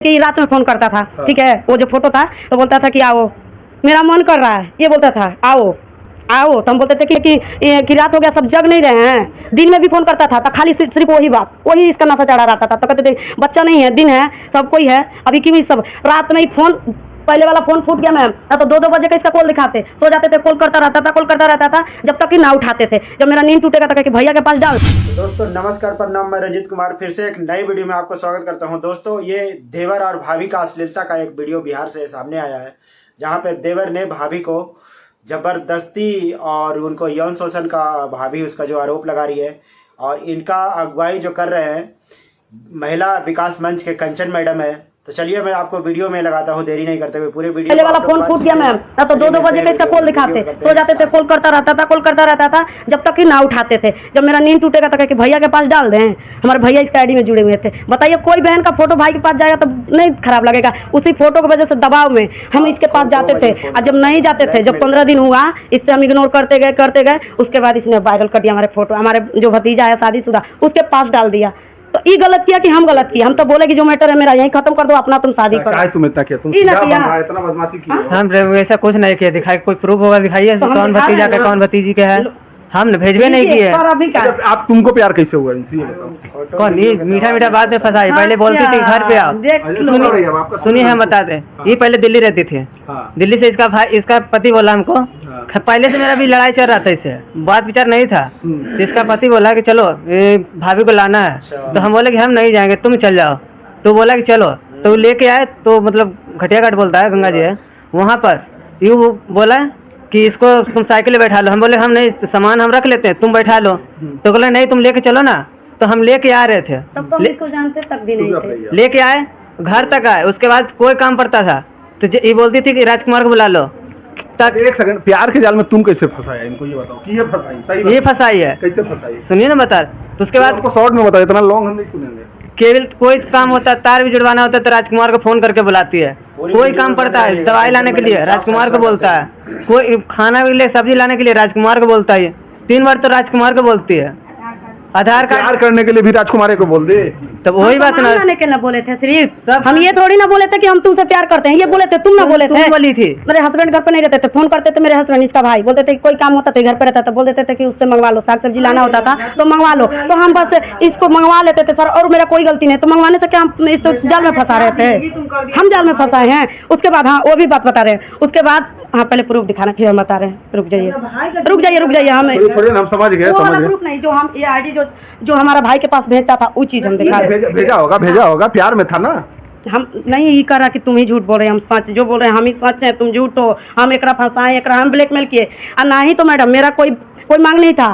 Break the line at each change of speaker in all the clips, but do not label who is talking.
कि रात में फोन करता था। ठीक है, वो जो फोटो था तो बोलता था कि आओ, मेरा मन कर रहा है, ये बोलता था आओ आओ। तो हम बोलते थे कि रात हो गया, सब जग नहीं रहे हैं। दिन में भी फोन करता था तो खाली सिर्फ वही बात, वही इसका नशा चढ़ा रहता था। तो कहते थे बच्चा नहीं है, दिन है, सब कोई है, अभी क्यों सब रात में ही फोन। पहले वाला फोन फूट गया मैम, तो 2-2 बजे का इसका कॉल दिखाते, सो जाते थे, कॉल करता रहता था जब तक कि ना उठाते थे। जब मेरा नींद टूटेगा तो कि भैया के पास डाल।
दोस्तों नमस्कार, प्रणाम, मैं रंजीत कुमार फिर से एक नई वीडियो में आपको स्वागत करता हूं। दोस्तों ये देवर और भाभी का अश्लीलता का एक वीडियो बिहार से सामने आया है, जहां पे देवर ने भाभी को जबरदस्ती और उनको यौन शोषण का भाभी उसका जो आरोप लगा रही है, और इनका अगुवाई जो कर रहे हैं महिला विकास मंच के कंचन मैडम है। तो चलिए मैं आपको वीडियो में लगाता हूँ, देरी नहीं करते हुए पूरे वीडियो।
पहले वाला फोन फूट गया मैम, तो 2-2 बजे का इसका कॉल दिखाते, सो जाते थे, कॉल करता रहता था जब तक कि ना उठाते थे। जब मेरा नींद टूटेगा तो कि भैया के पास डाल दें। हमारे भैया इसका आईडी में जुड़े हुए थे। बताइए, कोई बहन का फोटो भाई के पास जाएगा तो नहीं खराब लगेगा? उसी फोटो की वजह से दबाव में हम इसके पास जाते थे, और जब नहीं जाते थे, जब 15 दिन हुआ, इससे हम इग्नोर करते गए। उसके बाद इसने वायरल कर दिया हमारे फोटो। हमारे जो भतीजा है शादीशुदा, उसके पास डाल दिया। तो ये गलत किया कि हम गलत किया? हम तो बोले कि जो मैटर है मेरा यहीं खत्म कर दो, अपना तुम शादी करो।
तुम इतना किया, तुम
इतना
बदमाशी की?
हम ऐसा कुछ नहीं किया। दिखाई कोई प्रूफ होगा दिखाइए, कौन भतीजा का कौन भतीजी का है। हमने भेजबे नहीं किए।
आप तुमको प्यार कैसे हुआ इनसे ये बताओ।
कौन ये मीठा बात में फंसाई? पहले बोलती थी घर पे आओ। सुनिए हम बताते, ये पहले दिल्ली रहती थी। दिल्ली से इसका पति बोला हमको, पहले से मेरा भी लड़ाई चल रहा था, इससे बात विचार नहीं था। इसका पति बोला कि चलो भाभी को लाना है, तो हम बोले कि हम नहीं जाएंगे, तुम चल जाओ। तो बोला कि चलो, तो लेके आए। तो मतलब घटिया घाट बोलता है, गंगा जी है वहाँ पर। यूँ बोला कि इसको तुम साइकिल में बैठा लो। हम बोले हम नहीं, सामान हम रख लेते हैं, तुम बैठा लो। तो बोले नहीं, तुम लेके चलो ना। तो हम लेके आ रहे थे,
तब तो इसको जानते तक भी नहीं थे।
लेके आए, घर तक आए। उसके बाद कोई काम पड़ता था तो ये बोलती थी कि राजकुमार को बुला लो।
एक सेकंड, प्यार के जाल में तुम कैसे फंसाया इनको ये बताओ कि ये
फंसाई है।
कैसे फंसाई?
सुनिए ना बता। तो उसके बाद
शॉर्ट में बताओ, इतना लॉन्ग हम नहीं सुनेंगे।
केवल कोई काम होता है, तार भी जुड़वाना होता है तो राजकुमार को फोन करके बुलाती है। कोई काम पड़ता है दवाई लाने के लिए राजकुमार को बोलता है। कोई खाना के लिए सब्जी लाने के लिए राजकुमार को बोलता है। 3 बार तो राजकुमार को बोलती है। आधार कार्ड
करने के लिए भी राजकुमार को बोल दे।
तब वही बात ना
के ना बोले थे सिर्फ। हम ये थोड़ी ना बोले थे कि हम तुमसे प्यार करते हैं, ये बोले थे, तुम ना बोले थे।
बोली थी
मेरे हस्बैंड घर पे नहीं रहते थे, फोन करते थे मेरे हस्बैंड, इसका भाई बोलते थे कोई काम होता था घर पे रहता था, बोल देते थे कि उससे मंगवा लो, साग सब्जी लाना होता था तो मंगवा लो। तो हम बस इसको मंगवा लेते थे सर, और मेरा कोई गलती नहीं। तो मंगवाने से क्या हम इसको जाल में फंसा रहे थे? हम जाल में फंसाए हैं। उसके बाद हाँ, वो भी बात बता रहे हैं। उसके बाद हाँ, पहले प्रूफ दिखाना, फिर हम बता रहे हैं। रुक जाइए हमें
हम समझ गए।
प्रूफ नहीं, जो हम ये आईडी जो हमारा भाई के पास भेजता था वो चीज हम दिखा रहे हैं।
भेजा होगा, प्यार में था ना।
हम नहीं ये कर रहा कि तुम ही झूठ बोल रहे हैं, हम सच जो बोल रहे हैं, हम ही सच है, तुम झूठ हो। हम एकरा फंसाए, एकरा हम ब्लैकमेल किए। और ना ही तो मैडम मेरा कोई मांग नहीं था।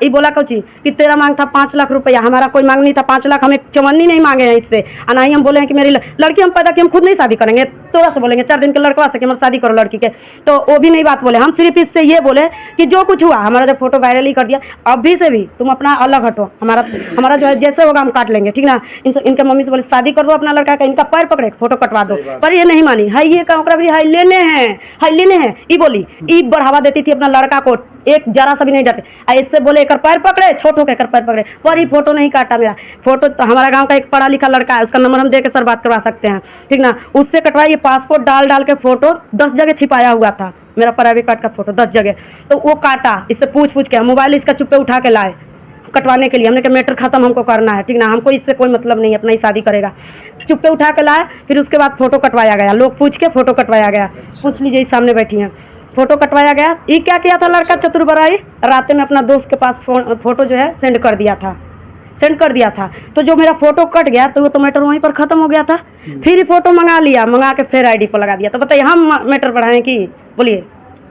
ये बोला कुछ कि तेरा मांग था 5 लाख रुपया, हमारा कोई मांग नहीं था 5 लाख। हमें चवन्नी नहीं मांगे हैं इससे। और ना ही हम बोले हैं कि मेरी लड़की हम पैदा की, हम खुद नहीं शादी करेंगे। थोड़ा सा बोलेंगे 4 दिन के लड़का सके मतलब शादी करो लड़की के, तो वो भी नहीं बात बोले। हम सिर्फ इससे ये बोले कि जो कुछ हुआ, हमारा जब फोटो वायरल ही कर दिया, अभी से भी तुम अपना अलग हटो। हमारा जो है जैसे होगा हम काट लेंगे, ठीक ना। इनके मम्मी से बोले शादी कर दो अपना लड़का का, इनका पैर पकड़े फोटो कटवा दो, पर ये नहीं मानी। है ये काम भी हाई लेने हैं। ये बोली, ये बढ़ावा देती थी अपना लड़का को, एक जरा सा भी नहीं जाते। इससे बोले एक पैर पकड़े, छोटो के पैर पकड़े, पर ही फोटो नहीं काटा मेरा फोटो। तो हमारा गांव का एक पढ़ा लिखा लड़का है, उसका नंबर हम दे के सर बात करवा सकते हैं, ठीक ना। उससे कटवाइए, पासपोर्ट डाल के फोटो 10 जगह छिपाया हुआ था, मेरा प्राइवेट कार्ड का फोटो 10 जगह। तो वो काटा, इससे पूछ के मोबाइल इसका चुप्पे उठा के लाए कटवाने के लिए। हमने कहा मैटर खत्म, हमको करना है, ठीक ना, हमको इससे कोई मतलब नहीं, अपना ही शादी करेगा। चुप्पे उठा के लाए, फिर उसके बाद फोटो कटवाया गया। लोग पूछ के फोटो कटवाया गया। पूछ लीजिए, सामने बैठी हैं, फोटो कटवाया गया। ये क्या किया था लड़का चतुर बराई, रात में अपना दोस्त के पास फोटो जो है सेंड कर दिया था। तो जो मेरा फोटो कट गया तो वो तो मैटर वहीं पर खत्म हो गया था। फिर फोटो मंगा के फिर आईडी पर लगा दिया। तो बताइए हम मैटर बढ़ाएं कि? बोलिए।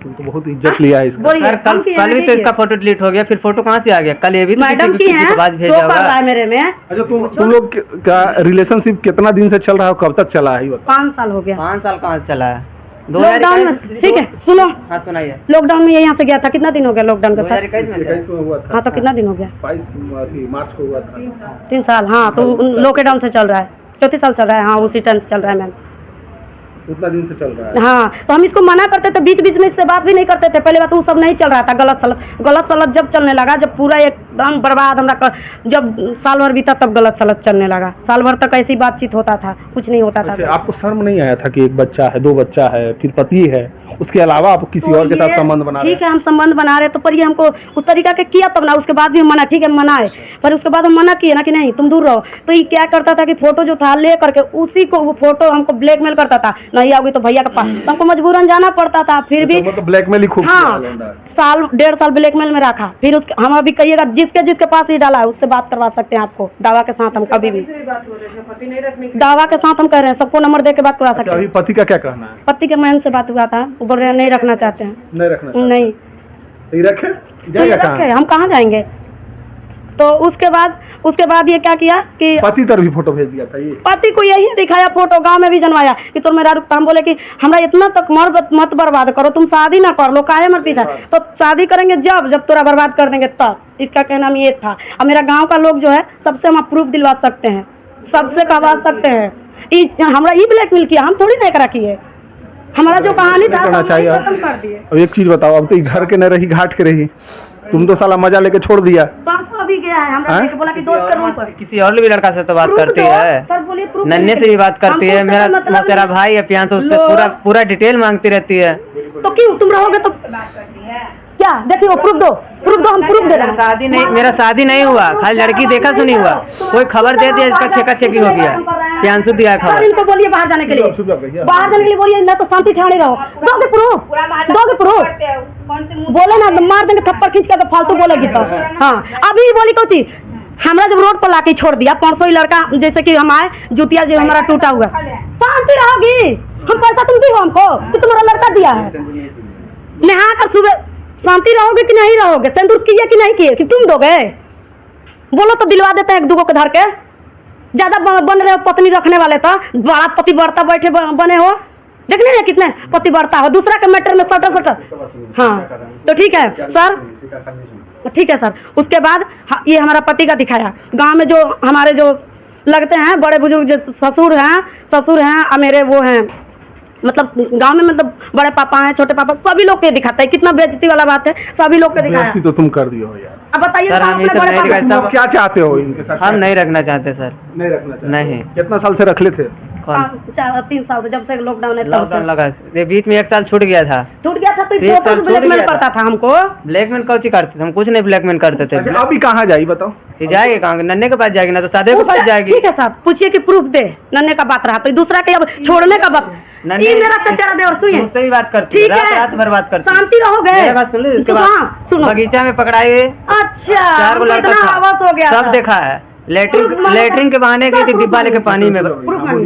तुमको बहुत इज्जत लिया है इसका।
कल भी तो इसका फोटो डिलीट हो गया, फिर फोटो कहाँ से आ गया? कल ये भी
मैडम की है मेरे में।
अच्छा, तुम लोग का रिलेशनशिप कितना दिन से चल रहा है, कब तक चला है?
5 साल हो गया।
5 साल कहाँ से चला है?
लॉकडाउन में, ठीक है सुनो।
हाँ सुनाइए।
लॉकडाउन में यहाँ से गया था, कितना दिन हो गया लॉकडाउन का?
2021 में हुआ था।
हाँ, तो कितना दिन हो गया?
22 मार्च को हुआ था।
3 साल। हाँ, तो लॉकडाउन से चल रहा है, 34 साल चल रहा है। हाँ, उसी टाइम से चल रहा है मैम,
उतना दिन से चल रहा है।
हाँ, तो हम इसको मना करते थे, बीच में इससे बात भी नहीं करते थे। पहले बात वो सब नहीं चल रहा था, गलत सलत जब चलने लगा, जब पूरा एक एकदम बर्बाद जब साल भर बीता तब गलत सलत चलने लगा। साल भर तक ऐसी बातचीत होता था, कुछ नहीं होता था।
अच्छा, आपको शर्म नहीं आया था कि एक बच्चा है, 2 बच्चा है, फिर पति है, उसके अलावा आप किसी और के साथ संबंध बना रहे हैं?
ठीक है, हम संबंध बना रहे तो पर ये हमको उस तरीका के किया तब ना, उसके बाद भी हम मना, ठीक है मनाए, पर उसके बाद हम मना किए ना कि नहीं तुम दूर रहो। तो ये क्या करता था कि फोटो जो था ले करके उसी को वो फोटो हमको ब्लैकमेल करता था, नहीं आओगी तो भैया के पास, तो हमको मजबूरन जाना पड़ता था। फिर भी
मतलब ब्लैकमेल ही खूब
हाँ, साल 1.5 साल ब्लैकमेल में रखा। फिर उसके हम अभी कहिएगा जिसके पास ही डाला है उससे बात करवा सकते हैं आपको, दावा के साथ। हम कभी भी दावा के साथ हम कह रहे हैं, सबको नंबर दे के बात करवा सकते हैं।
अभी पति का क्या कहना है?
पति के मैन से बात हुआ था, वो बोल रहे हैं नहीं रखना चाहते हैं।
नहीं रखना चाहते?
नहीं
तो ये रखे
तो
जाएगा
ये
कहाँ?
रखे, हम कहाँ जाएंगे? तो उसके बाद ये क्या किया कि
पति तर भी फोटो भेज दिया था ये?
पति को यही दिखाया फोटो, गांव में भी जनवाया कि तुम मेरा रुकता। हम बोले कि हमरा इतना तक मत बर्बाद करो, तुम शादी ना कर लो, काहे मत पीछा। तो शादी करेंगे जब तोरा बर्बाद कर देंगे तब। इसका कहना ये था। अब मेरा गांव का लोग जो है सबसे हम प्रूफ दिलवा सकते हैं, सबसे करवा सकते हैं। हमरा ई ब्लैकमेल किया, हम थोड़ी नहीं करा किए। हमारा जो कहानी था
करना चाहिए।
खत्म कर दिए।
अब एक चीज बताओ, अब तो घर के न रही घाट के रही, तुम तो साला मजा लेके छोड़ दिया।
परसों अभी गया है, हमरा देख के बोला कि दोस्त के रूम पर
किसी और भी लड़का से तो बात करती है,
सर बोलिए प्रूफ
नन्हे से भी बात करती है।
हमको उससे मतलब
मेरा भाई है प्रियांशु, उससे पूरा डिटेल मांगती रहती है।
तो क्यों तुम रहोगे तो क्या? देखिए वो प्रूफ दो, हम प्रूफ दे रहे हैं।
मेरा शादी नहीं हुआ, खाली लड़की देखा सुनी हुआ। कोई खबर दे दिया, इसका छेका छेकी हो गया। प्रियांशु दिया है खबर।
इनको बोलिए बाहर जाने के लिए, बाहर जाने के लिए बोलिए, ना तो शांति ठाणे रहो। दोगे प्रूफ बोले ना, मार देंगे थप्पड़ खींच के, तो फालतू बोलेगी तो। हाँ अभी बोली कौन चीज, हमरा जब रोड पर लाके छोड़ दिया, 500 ही लड़का जैसे कि हम आए, जुतिया जो हमारा टूटा हुआ। शांति रहोगी, हम पैसा तुम दी हो हमको कि तुम्हारा लड़का दिया है। नहा कर सुबह शांति रहोगे कि नहीं रहोगे? सिंदूर किए कि नहीं किए कि तुम दोगे? बोलो तो दिलवा देते हैं एक दूगो के धर के। ज्यादा बन रहे हो पत्नी रखने वाले, तो बड़ा पति बढ़ता बैठे बने हो, देख नहीं रहे कितने पति बढ़ता हो, दूसरा के मैटर में सटर। हाँ तो ठीक है सर, ठीक है सर। उसके बाद ये हमारा पति का दिखाया। गांव में जो हमारे जो लगते हैं बड़े बुजुर्ग, जो ससुर हैं और मेरे वो हैं, मतलब गांव में मतलब बड़े पापा हैं, छोटे पापा, सभी लोग के दिखाता है। कितना बेइज्जती वाला बात है, सभी लोग के दिखाया।
तो तुम कर दियो यार।
अब बताइए
सर, हम ये सब नहीं दिखाते।
क्या चाहते हो इनके साथ?
हम नहीं रखना चाहते सर।
नहीं रखना चाहते?
नहीं।
कितना साल से रख ले थे?
3 साल से, जब से लॉकडाउन है तब
लॉकडाउन
से।
लगा, ये बीच में 1 साल छूट गया था।
तो
एक साल छूट
ब्लैकमेल
गया
करता था हमको।
ब्लैकमेल कौची करते थे? हम कुछ नहीं ब्लैकमेल करते थे।
अच्छा, अभी कहाँ जाई बताओ?
ये जाएगी कहाँ? नन्हे के पास जाएगी ना तो सादे के पास जाएगी।
ठीक है साहब, पूछिए कि प्रूफ दे। नन्हे का बात रहा तो दूसरा के अब छोड़ने का बात। ये मेरा चचेरा देवर सुनिए,
मुझसे भी बात करती
ठीक
है,
है,
रात भर बात करती है।
शांति रहोगे?
मेरा बात सुन ली। उसके बाद
सुनो,
बगीचा में पकड़ाई हुई,
अच्छा
4 लड़का
इतना आवाज हो गया
सब
था।
देखा है।
प्रूफ
लेटरिन के बहाने गई थी, डिब्बा लेके पानी में,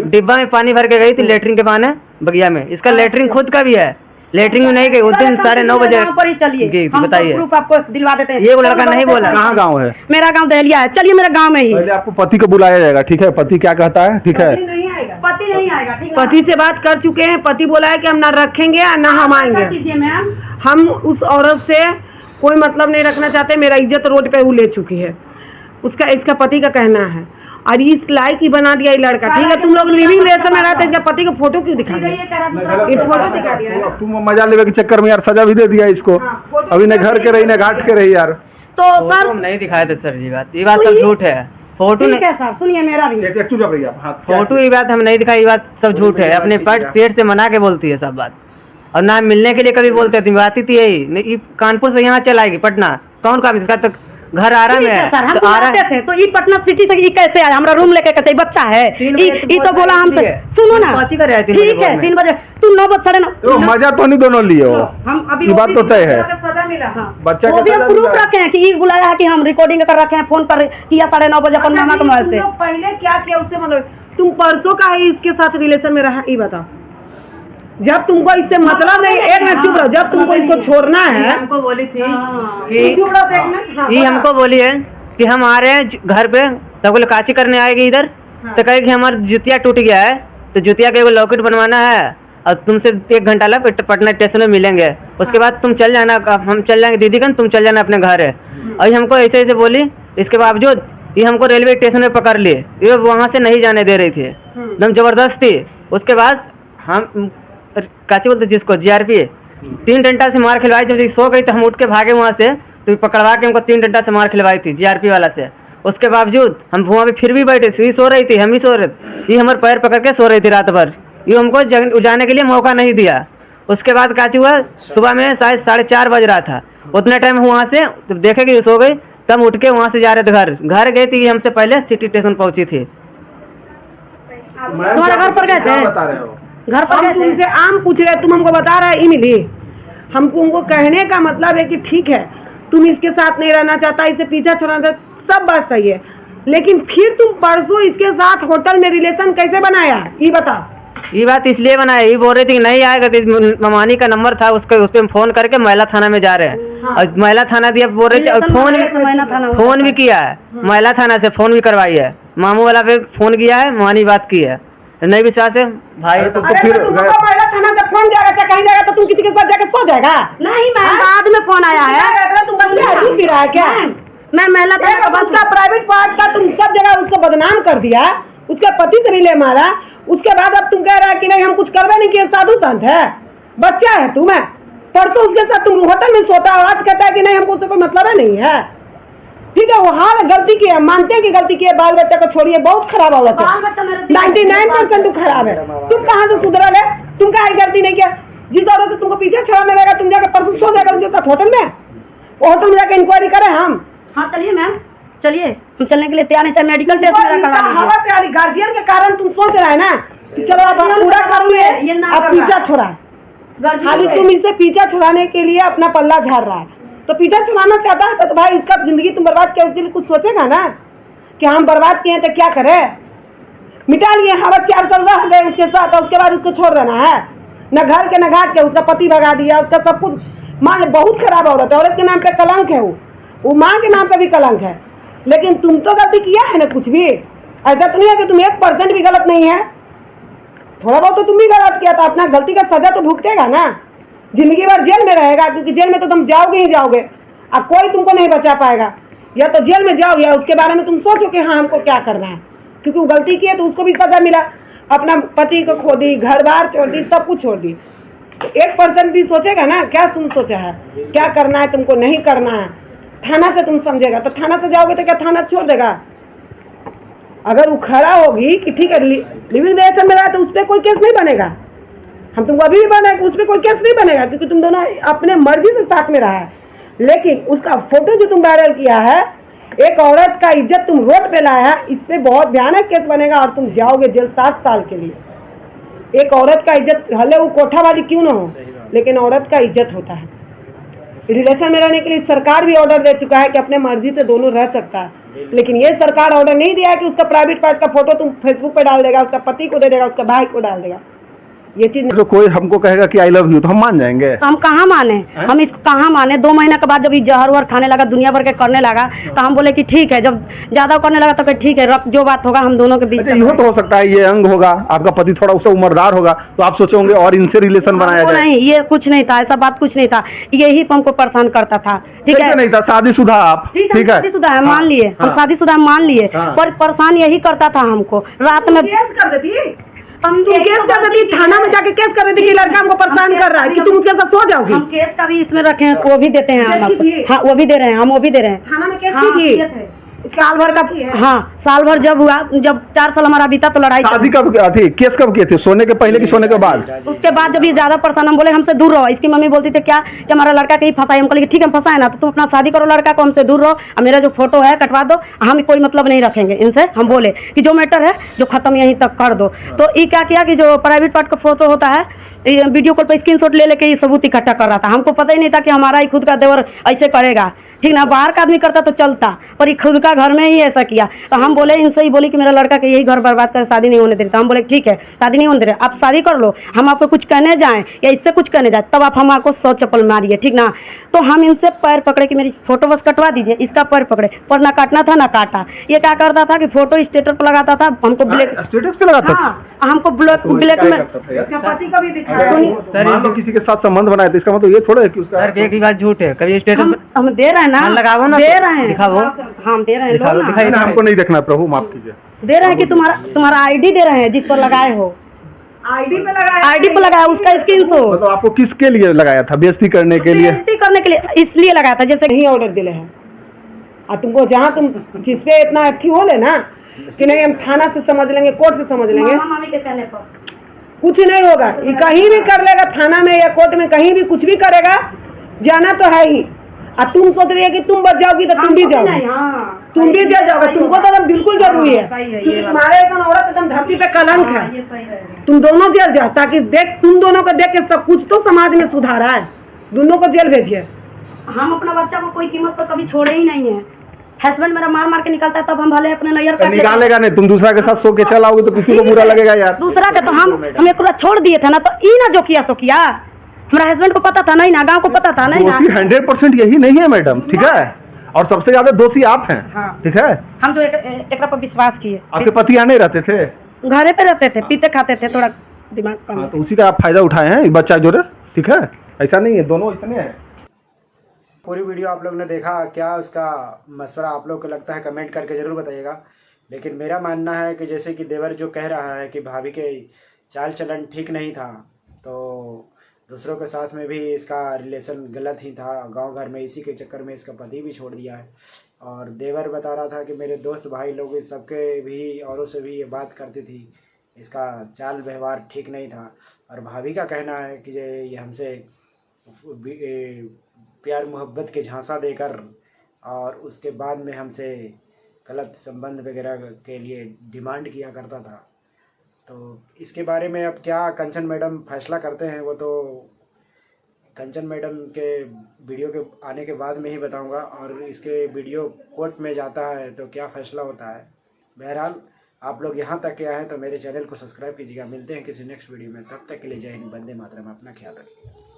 डिब्बा में पानी भर के गई थी लेटरिन के बहाने बगिया में। इसका लेटरिन खुद का भी है, लेटरिन में नहीं गई उस दिन 9:30 बजे
पर ही चलिए,
गई थी।
हम
बताइए,
प्रूफ आपको दिलवा देते हैं।
ये वो लड़का नहीं बोला।
कहाँ गाँव है?
मेरा गांव दहलिया है। चलिए मेरे गांव में ही।
पहले आपको पति को बुलाया जाएगा, ठीक है? पति क्या कहता है? ठीक है,
पति नहीं आएगा, ठीक है?
पति से बात कर चुके हैं। पति बोला है कि हम ना रखेंगे ना हम आएंगे।
कीजिए मैम।
हम उस औरत से कोई मतलब नहीं रखना चाहते। मेरा इज्जत रोड पे वो ले चुकी है, इसका पति का कहना है। और इस लायक ही बना दिया ये लड़का। ठीक है, तुम लोग लिविंग रिलेशन में रहते, इसका पति को फोटो क्यों दिखा दिया? ये फोटो दिखा दिया है।
तुम मजा लेवे के चक्कर में यार सजा भी दे दिया इसको। अभी न घर के रही न घाट के रही यार।
तो
फोटो
सर
हम नहीं दिखाए थे सर। ये बात सब झूठ है। फोटो
ठीक है सर, सुनिए मेरा भी।
फोटो ये बात हम नहीं दिखाई, ये बात सब झूठ है। अपने पेट से मना के बोलती है सब बात, और ना मिलने के लिए कभी बोलते थे। बात ही थी यही, नहीं कानपुर से यहाँ चलाएगी पटना, कौन काम इसका? तो घर आ रहा
ठीक है
है
सर, हम
तो आ रहा
आते थे तो ये पटना सिटी से ये कैसे आया? हमारा रूम लेके कैसे? बच्चा है ये तो बोला हमसे। सुनो ना, ठीक है 3 बजे, तुम 9 बजे 9:30।
मजा तो नहीं दोनों लिए हो,
हम अभी
ये बात तो तय है।
सजा मिला।
बच्चा
वो भी
के
प्रूफ रखे हैं कि ये बुलाया है कि हम रिकॉर्डिंग कर रखे हैं, फोन पर किया 9:30 बजे अपन मामा के मोबाइल से।
पहले क्या किया उससे मतलब? तुम परसों का ही इसके साथ रिलेशन में रहा, ये बताओ। जब तुमको इससे मतलब नहीं, एक मिनट चुप रहो, जब तुमको इसको छोड़ना है।
हमको बोली थी
चुप रहो, एक मिनट।
ये हमको बोली है कि हम आ रहे हैं घर पे, तो बोले काची करने आएगी इधर। तो कहे कि हमारा जुतिया टूट गया है, तो जुतिया का एगो लॉकेट बनवाना है और तुमसे 1 घंटा लग पटना स्टेशन में मिलेंगे। उसके बाद तुम चल जाना, हम चल जाएंगे दीदीगंज, तुम चल जाना अपने घर है। और ये हमको ऐसे ऐसे बोली। इसके बावजूद ये हमको रेलवे स्टेशन में पकड़ लिए, ये वहाँ से नहीं जाने दे रही थी, एकदम जबरदस्ती। उसके बाद हम काची बोलते जिसको GRP 3 डंडा से मार खिलवाई। जब सो गई तो हम उठ के भागे वहाँ से। तो पकड़वा के हमको 3 डंडा से मार खिलवाई थी जीआरपी वाला से। उसके बावजूद हम वहाँ पे फिर भी बैठे थे, ये सो रही थी, हम ही सो रहे थे, ये हमारे पैर पकड़ के सो रही थी रात भर, ये हमको जाने के लिए मौका नहीं दिया। उसके बाद क्या हुआ, सुबह में शायद 4:30 बज रहा था, उतने टाइम वहाँ से तो देखे कि सो गई, तब उठ के वहाँ से जा रहे थे घर गई थी, हमसे पहले सिटी स्टेशन पहुँची थी।
तुम्हारे घर पर गए थे? घर पर
हम तुमसे आम पूछ रहे, तुम हमको बता रहे इमली। हम तुमको कहने का मतलब है कि ठीक है तुम इसके साथ नहीं रहना चाहता, इसे पीछा छोड़ना, सब बात सही है, लेकिन फिर तुम परसों इसके साथ होटल में रिलेशन कैसे बनाया ये बता।
ये बात इसलिए बनाया, ये बोल रही थी नहीं आएगा, तो ममानी का नंबर था उसके, उस पर फोन करके महिला थाना में जा रहे हैं। हाँ। और महिला थाना दिया, बोल रहे थे फोन भी किया है, महिला थाना से फोन भी करवाई है, मामू वाला पे फोन किया है, ममानी बात की है, नहीं विश्वास है भाई तो
फिर महिला थाना से फोन जाएगा, कहीं जाएगा तो तुम किसी के साथ जाकर सो जाएगा?
नहीं मैम, बाद में फोन आया है।
तुम बस पी रहा है क्या?
मैं महिला
उसका प्राइवेट पार्ट का तुम सब जगह उसको बदनाम कर दिया, उसके पति से मिले मारा, उसके बाद अब तुम कह रहा है कि नहीं हम कुछ करवे नहीं किए, साधु संत है, बच्चा है तुम्हें। परसों उसके साथ तुम होटल में सोता हो, आज कहता है कि नहीं हमको उससे कोई मतलब है नहीं है। ठीक है, वो हाँ गलती की है, मानते हैं कि गलती की है, बाल बच्चा को छोड़िए, बहुत खराब औरत है, 99% तू खराब है। तुम कहाँ से सुधरल है? तुम कहा गलती नहीं किया, जिस औरत से तुमको पीछे छोड़ने लगा, तुम जाकर परसों सो जाएगा उसके साथ होटल में, होटल में जाकर इंक्वायरी करें हम।
हाँ चलिए मैम, चलिए हम चलने के लिए तैयार हैं, चाहे मेडिकल टेस्ट मेरा करा लीजिए।
हवा से आ रही गार्जियन के कारण तुम सोच रहे हैं ना कि चलो आप पूरा करिए, अब पीछा छोड़ा, खाली तुम इसे पीछा छुड़ाने के लिए अपना पल्ला झाड़ रहा है। तो पीछा छुड़ाना चाहता है तो भाई इसका जिंदगी तुम बर्बाद किया, उसके लिए कुछ सोचेगा ना कि हम बर्बाद किए तो क्या करें। मिटा लिए, हवा 4 साल रह गए उसके साथ, और उसके बाद उसको छोड़ देना है, न घर के न घाट के, उसका पति भगा दिया, उसका सब कुछ। मान बहुत खराब औरत है, औरत के नाम पे कलंक है, वो माँ के नाम पे भी कलंक है। लेकिन तुम तो गलती किया है ना, कुछ भी ऐसा तो नहीं है कि तुम 1% भी गलत नहीं है, थोड़ा बहुत तो तुम भी गलत किया था, अपना गलती का सजा तो भुगतेगा ना, जिंदगी भर जेल में रहेगा, क्योंकि जेल में तो तुम जाओगे ही जाओगे, अब कोई तुमको नहीं बचा पाएगा। या तो जेल में जाओ या उसके बारे में तुम सोचो कि हाँ हमको क्या करना है, क्योंकि वो गलती की है तो उसको भी सजा मिला, अपना पति को खो दी, घर बार छोड़ दी, सब कुछ छोड़ दी। 1% भी सोचेगा ना, क्या तुम सोचा है, क्या करना है तुमको नहीं करना है, थाना से तुम समझेगा, तो थाना से जाओगे तो क्या थाना छोड़ देगा? अगर वो खड़ा होगी कि ठीक है लिविंग रिलेशन में रहा तो उस पर कोई केस नहीं बनेगा, हम तुमको अभी भी बनाए उस पर कोई केस नहीं बनेगा, क्योंकि तुम दोनों अपने मर्जी से साथ में रहा है। लेकिन उसका फोटो जो तुम वायरल किया है, एक औरत का इज्जत तुम रोड पे लाया, इस पे बहुत भयानक केस बनेगा और तुम जाओगे जेल 7 साल के लिए। एक औरत का इज्जत, भले वो कोठा वाली क्यों ना हो, लेकिन औरत का इज्जत होता है। रिलेशन में रहने के लिए सरकार भी ऑर्डर दे चुका है कि अपने मर्जी से दोनों रह सकता है, लेकिन ये सरकार ऑर्डर नहीं दिया है कि उसका प्राइवेट पार्ट का फोटो तुम फेसबुक पे डाल देगा, उसका पति को दे देगा, उसका भाई को डाल देगा। ये चीज
तो कोई हमको कहेगा कि आई लव यू तो हम मान जाएंगे?
तो हम कहाँ माने, हम इसको कहाँ माने? 2 महीना के बाद जब ये जहर वहर खाने लगा, दुनिया भर के करने लगा, तो हम बोले कि ठीक है, जब ज्यादा करने लगा तो ठीक है, जो बात होगा हम दोनों के बीच।
अच्छा, ये तो हो सकता है ये अंग होगा, आपका पति थोड़ा उससे उम्रदार होगा, तो आप सोचे होंगे और इनसे रिलेशन बनाया जाए।
नहीं, ये कुछ नहीं था, ऐसा बात कुछ नहीं था, यही हमको परेशान करता था। ठीक है,
नहीं था, शादीशुदा आप, ठीक है,
शादीशुदा है, मान लिए, हम शादीशुदा मान लिए, पर परेशान यही करता था हमको। रात में
केस कर देती, हम केस कर देती, थाना में जाके केस कर देती कि लड़का हमको परेशान कर रहा है, कि तुम उसके साथ सो जाओगी।
हम केस का भी इसमें रखे हैं, वो भी देते हैं हम आपको। हाँ वो भी दे रहे हैं, हम वो भी दे रहे हैं।
थाना में केस की साल भर का,
हाँ साल भर जब हुआ, जब 4 साल हमारा बीता तो लड़ाई।
शादी कब थी, केस कब किए थे, सोने के पहले कि सोने के बाद?
उसके बाद जब ये ज्यादा परेशान, हम बोले हमसे दूर रहो। इसकी मम्मी बोलती थी क्या कि हमारा लड़का कहीं फंसा है, हम बोले ठीक है फंसा है ना, तो तुम अपना शादी करो, लड़का को हमसे दूर रहो, और मेरा जो फोटो है कटवा दो, हम कोई मतलब नहीं रखेंगे इनसे। हम बोले कि जो मैटर है जो खत्म यहीं तक कर दो। तो ये क्या किया कि जो प्राइवेट पार्ट का फोटो होता है, वीडियो कॉल पर स्क्रीनशॉट ले लेके ये सबूत इकट्ठा कर रहा था। हमको पता ही नहीं था कि हमारा ही खुद का देवर ऐसे करेगा, ठीक ना, बाहर का आदमी करता तो चलता, पर ये खुद का घर में ही ऐसा किया। तो हम बोले इनसे ही बोले कि मेरा लड़का के यही घर बर्बाद कर, शादी नहीं होने दे रही। तो हम बोले ठीक है शादी नहीं होने दे रहे, आप शादी कर लो, हम आपको कुछ कहने जाएं या इससे कुछ कहने जाए तब आप हम आपको 100 चप्पल मारिए, ठीक ना। तो हम इनसे पैर पकड़े कि मेरी फोटो बस कटवा दीजिए, इसका पैर पकड़े, पर ना काटना था ना काटा। ये क्या करता था कि फोटो स्टेटस पर लगाता था, हमको ब्लैक
स्टेटस पे लगाता था,
हमको ब्लैक में
पति को भी दिखा
सर किसी के साथ संबंध बनाया था, इसका मतलब ये थोड़ा है कि उसका
एक ही बात झूठ है, कभी स्टेटस
हम दे रहे हैं ना,
लगाओ ना,
दे रहे हैं,
दिखाओ,
हम दे रहे हैं, लो ना।
हमको नहीं देखना प्रभु, माफ कीजिए।
दे रहे हैं कि तुम्हारा आईडी दे रहे हैं जिस पर लगाए हो,
आईडी पे लगाया,
आईडी पे लगाया उसका स्क्रीनशॉट।
मतलब आपको किसके लिए लगाया था? बेइज्जती करने के लिए?
बेइज्जती करने के लिए इसलिए लगाया था जैसे
नहीं ऑर्डर दिले हैं। और तुमको जहाँ तुम जिसपे इतना अच्छी हो ले ना कि नहीं हम थाना से समझ लेंगे, कोर्ट से समझ लेंगे,
मामा मामी के कहने पर
कुछ नहीं होगा। ये कहीं भी कर लेगा, थाना में या कोर्ट में कहीं भी कुछ भी करेगा, जाना तो है ही। और तुम सोच रही है कि तुम बच जाओगी तो तुम भी जाओगी, तुम भी जा जाओगे, तुमको तो एकदम बिल्कुल जरूरी है क्योंकि तुम्हारे ऐसा औरत एकदम धरती पे कलंक है। तुम दोनों जेल जाओ ताकि देख तुम दोनों को देख के सब कुछ तो समाज में सुधार आए। दोनों को जेल भेजिए।
हम अपना बच्चा को कोई कीमत पर कभी छोड़े ही नहीं है। हस्बैंड मेरा मार मार के निकलता है तब हम भले अपने नैयर कर
निकालेगा नहीं। तुम दूसरा के साथ सो के चल आओगे तो किसी को बुरा लगेगा यार।
दूसरा के तो हम एक पूरा छोड़ दिए थे ना, तो ई ना जो किया सो किया। हमारा हस्बैंड को पता था नहीं ना, गांव को पता था नहीं ना।
100% यही नहीं है मैडम, ठीक है। और सबसे ज्यादा दोषी आप हैं, ठीक है।
हम जो एक पर विश्वास किए।
आपके पति यहाँ नहीं रहते थे?
घरे पे रहते थे, पीते खाते थे, थोड़ा दिमाग कम।
तो उसी का आप फायदा उठाए हैं बच्चा जो है, ठीक है। ऐसा नहीं है, दोनों ऐसे नहीं है।
पूरी वीडियो आप लोग ने देखा, क्या उसका मशवरा आप लोग को लगता है कमेंट करके ज़रूर बताइएगा। लेकिन मेरा मानना है कि जैसे कि देवर जो कह रहा है कि भाभी के चाल चलन ठीक नहीं था, तो दूसरों के साथ में भी इसका रिलेशन गलत ही था। गांव घर में इसी के चक्कर में इसका पति भी छोड़ दिया है। और देवर बता रहा था कि मेरे दोस्त भाई लोग इस सबके भी औरों से भी ये बात करती थी, इसका चाल व्यवहार ठीक नहीं था। और भाभी का कहना है कि ये हमसे प्यार मोहब्बत के झांसा देकर और उसके बाद में हमसे गलत संबंध वगैरह के लिए डिमांड किया करता था। तो इसके बारे में अब क्या कंचन मैडम फैसला करते हैं वो तो कंचन मैडम के वीडियो के आने के बाद में ही बताऊंगा। और इसके वीडियो कोर्ट में जाता है तो क्या फैसला होता है। बहरहाल आप लोग यहाँ तक के आए हैं तो मेरे चैनल को सब्सक्राइब कीजिएगा। मिलते हैं किसी नेक्स्ट वीडियो में, तब तक के लिए जय हिंद, वंदे मातरम। अपना ख्याल रखिए।